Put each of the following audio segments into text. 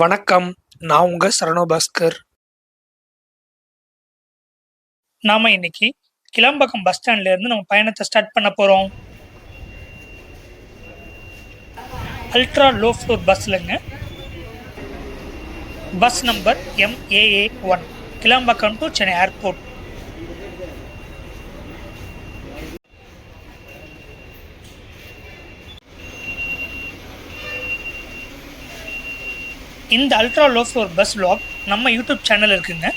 வணக்கம். நான் உங்க சரவணபாஸ்கர். நாம இன்னைக்கு கிளம்பாக்கம் பஸ் ஸ்டாண்ட்ல இருந்து நம்ம பயணத்த ஸ்டார்ட் பண்ண போறோம். அல்ட்ரா லோ ஃப்ளோர் பஸ்லங்க. Bus number MAA1 Kilambakkam to Chennai airport. இந்த ultra low floor bus vlog நம்ம யூடியூப் சேனல் இருக்குங்க.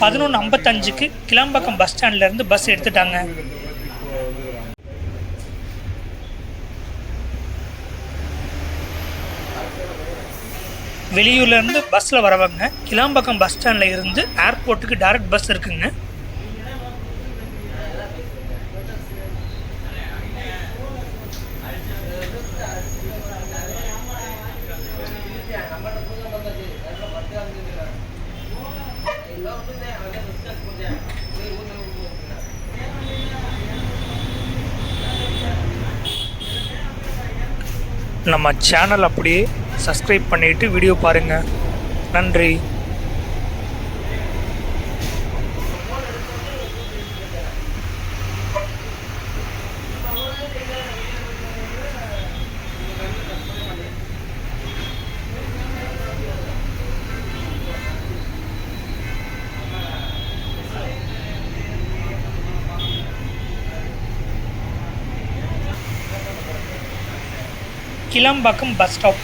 பதினொன்று 55க்கு கிளம்பாக்கம் பஸ் ஸ்டாண்ட்ல இருந்து பஸ் எடுத்துட்டாங்க. வெளியூர்ல இருந்து பஸ்ல வரவங்க கிளம்பாக்கம் பஸ் ஸ்டாண்ட்ல இருந்து ஏர்போர்ட்டுக்கு டைரக்ட் பஸ் இருக்குங்க. நம்ம சேனல் அப்படியே சப்ஸ்கிரைப் பண்ணிட்டு வீடியோ பாருங்க. நன்றி. Kilambakkam bus stop.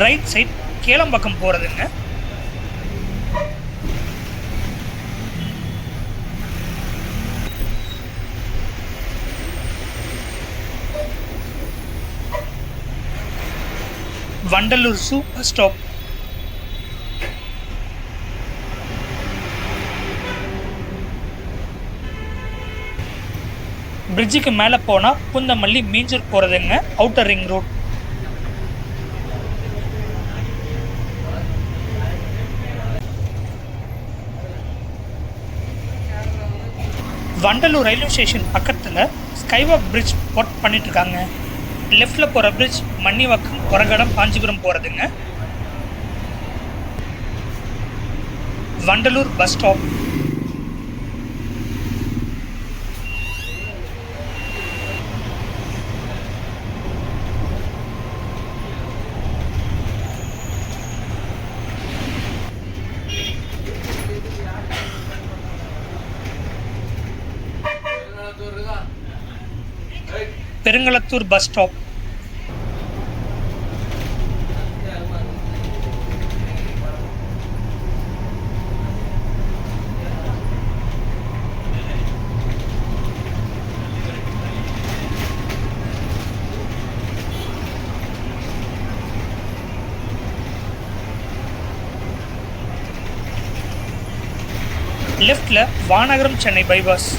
Right side Kelambakkam போகிறதுங்க. Vandalur zoo bus stop. பிரிட்ஜுக்கு மேலே போனால் பூந்தமல்லி மீஞ்சூர் போகிறதுங்க. Outer ring road. Vandalur railway station பக்கத்தில் ஸ்கைவாக் பிரிட்ஜ் ஒர்க் பண்ணிட்டு இருக்காங்க. லெஃப்டில் போகிற பிரிட்ஜ் மன்னிவாக்கம், ஒரகடம், காஞ்சிபுரம் போகிறதுங்க. Vandalur bus stop. Perungalathur bus stop. லெஃப்ட்ல Vanagaram Chennai bypass.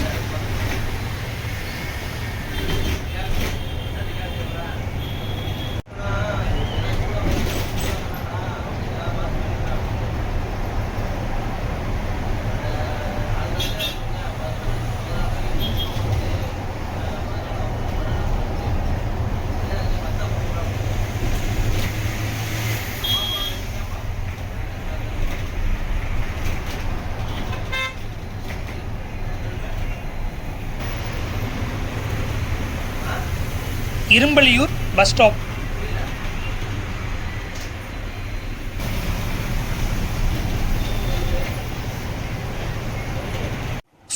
Irumbaliyur bus stop.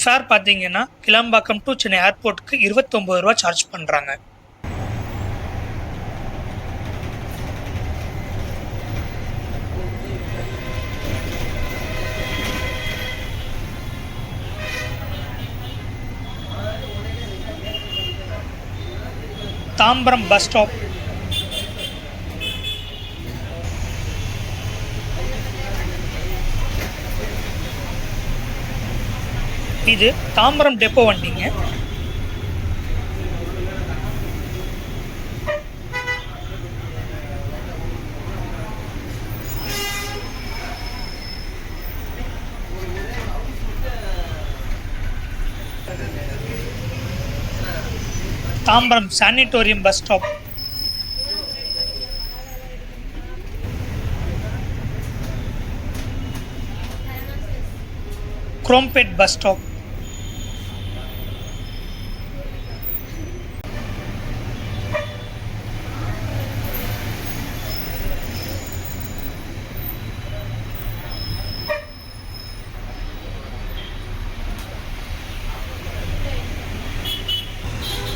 Fare பார்த்தீங்கன்னா கிளம்பாக்கம் டு சென்னை ஏர்போர்ட்டுக்கு 29 ரூபா சார்ஜ் பண்ணுறாங்க. Tambaram bus stop. இது தாம்பரம் டெப்போ வண்டிங்க. Tambaram sanatorium bus stop. Chromepet bus stop.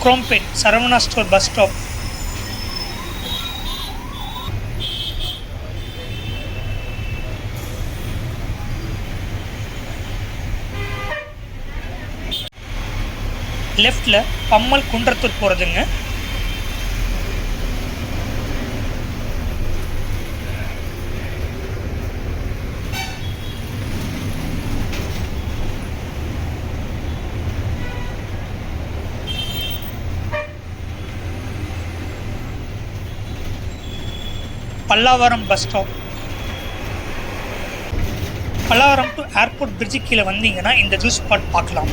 Chromepet Saravana store bus stop. லெஃப்ட்ல பம்மல் குன்றத்தூர் போறதுங்க. Pallavaram bus stop. Pallavaram to airport bridge கீழே வந்தீங்கன்னா இந்த ஜூஸ் ஸ்பாட் பார்க்கலாம்.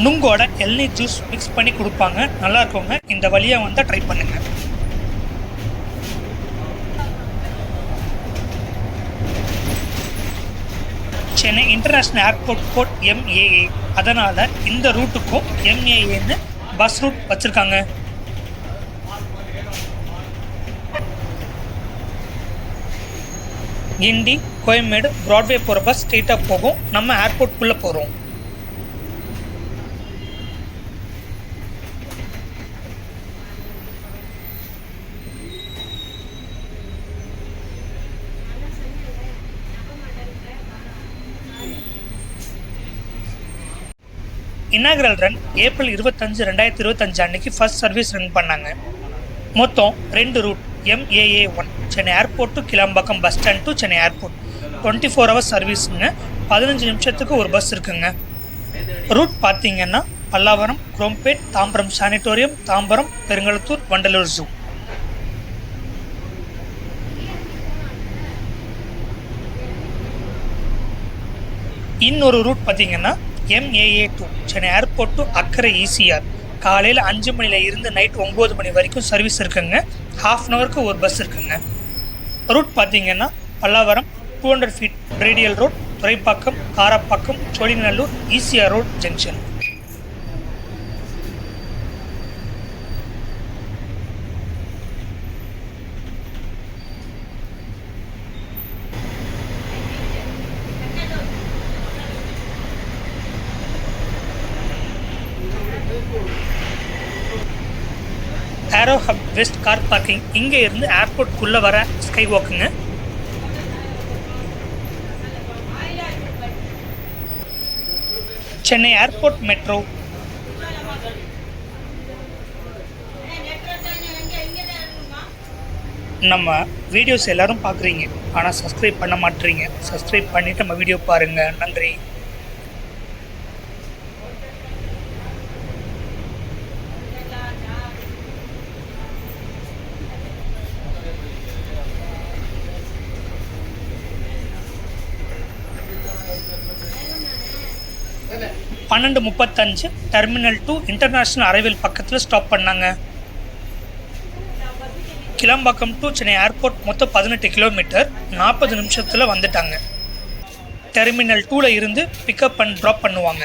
நுங்கோட இளநீர் ஜூஸ் மிக்ஸ் பண்ணி கொடுப்பாங்க, நல்லா இருக்குங்க. இந்த வழியாக வந்தால் ட்ரை பண்ணுங்க. Chennai international airport code MAA, அதனால் இந்த ரூட்டுக்கும் MAAன்னு பஸ் ரூட் வச்சுருக்காங்க. கிண்டி கோயம்பேடு ப்ராட்வே போகிற பஸ் ஸ்ட்ரெயிட்டாக போகும். நம்ம ஏர்போர்ட்குள்ளே போகிறோம். இனாகரல் ரன் ஏப்ரல் 25, 2025 அன்னைக்கு ஃபர்ஸ்ட் சர்வீஸ் ரன் பண்ணாங்க. மொத்தம் 2 route. MAA1 Chennai airport to Kilambakkam bus stand to Chennai airport 24 hours சர்வீஸுங்க. 15 நிமிஷத்துக்கு ஒரு பஸ் இருக்குங்க. ரூட் பார்த்தீங்கன்னா பல்லாவரம், குரோம்பேட், தாம்பரம் சானிட்டோரியம், தாம்பரம், பெருங்களத்தூர், வண்டலூர் ஜூ. இன்னொரு ரூட் பார்த்தீங்கன்னா MAA2 Chennai airport to Akkarai ECR. காலையில் 5 மணில இருந்து நைட் 9 மணி வரைக்கும் சர்வீஸ் இருக்குங்க. ஹாஃப் அன் ஹவருக்கு ஒரு பஸ் இருக்குங்க. ரூட் பார்த்தீங்கன்னா Pallavaram 200 feet radial road, Thuraipakkam, Karapakkam, Sholinganallur, ECR road junction. Aero hub west car parking. இங்கே இருந்து ஏர்போர்ட்குள்ளே வர ஸ்கை வாக்குங்க. Chennai airport metro. நம்ம வீடியோஸ் எல்லாரும் பார்க்குறீங்க, ஆனால் சப்ஸ்கிரைப் பண்ண மாட்டேறீங்க. சப்ஸ்கிரைப் பண்ணிவிட்டு நம்ம வீடியோ பாருங்கள். நன்றி. பன்னெண்டு 35 டெர்மினல் 2 இன்டர்நேஷ்னல் அரைவல் பக்கத்தில் ஸ்டாப் பண்ணாங்க. கிளாம்பாக்கம் டு சென்னை ஏர்போர்ட் மொத்தம் 18 கிலோமீட்டர், 40 நிமிஷத்தில் வந்துட்டாங்க. டெர்மினல் 2ல இருந்து பிக்கப் அண்ட் ட்ராப் பண்ணுவாங்க.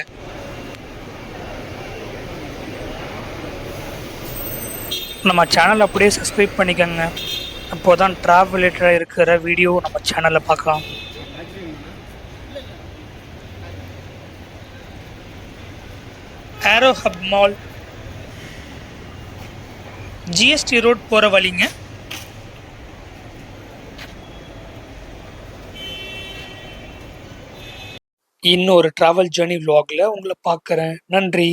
நம்ம சேனல் அப்படியே சப்ஸ்கிரைப் பண்ணிக்கோங்க. அப்போ தான் ட்ராவல் ரிலேட்டடாக இருக்கிற வீடியோ நம்ம சேனலில் பார்க்கலாம். Aero hub mall. GST road போகிற வழிங்க. இன்னொரு ட்ராவல் ஜேர்னி vlogல உங்களை பார்க்குறேன். நன்றி.